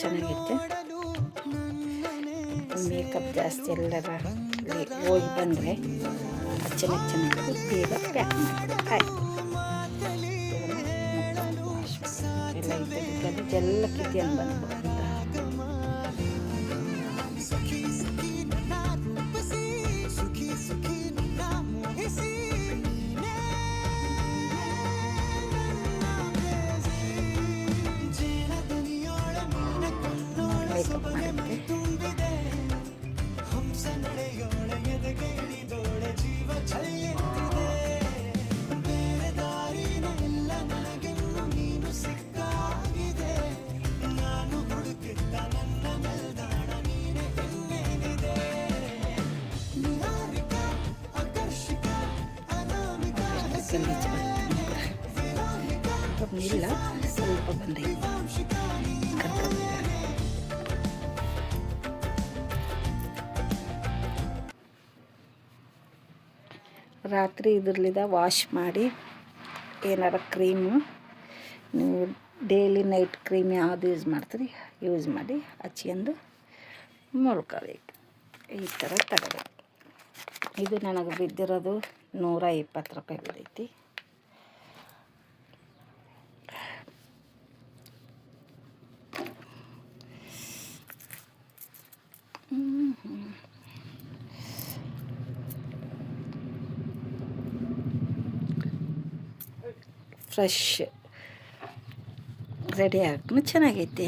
ಚೆನ್ನಾಗೈತೆ. ಮೇಕಪ್ ಜಾಸ್ತಿ ಎಲ್ಲರ ಹೋಗಿ ಬಂದರೆ ಚೆನ್ನಾಗಿ ಬೇಗ ಪ್ಯಾಕ್ ಮಾಡಿಬಿಟ್ಟು ಆಯಿತು. ಎಲ್ಲ ಇದ್ದದ್ದು ಗಲೀಜೆಲ್ಲ ಕಿತ್ಕೊಂಡು ಬಂದ್ಬಿಡುತ್ತೆ. ಮೇಕಪ್ ಮಾಡಿದ್ರೆ ಗಲೀಜು ಇಲ್ಲ, ಸ್ವಲ್ಪ ಬಂದೈತೆ. ರಾತ್ರಿ ಇದ್ರಲ್ಲಿದ್ದ ವಾಶ್ ಮಾಡಿ ಏನಾರ ಕ್ರೀಮು ನೀವು ಡೈಲಿ ನೈಟ್ ಕ್ರೀಮ್ ಯಾವುದು ಯೂಸ್ ಮಾಡ್ತೀರಿ ಯೂಸ್ ಮಾಡಿ ಹಚ್ಕೊಂಡು ಮುಳ್ಕೋಬೇಕು. ಈ ಥರ ತಗೋಬೇಕು. ಇದು ನನಗೆ ಬಿದ್ದಿರೋದು 120 ರೂಪಾಯಿ ಬಿದ್ದೈತಿ. ಫ್ರೆಶ್ ರೆಡಿ ಹಾಕಿ ಚೆನ್ನಾಗೈತಿ.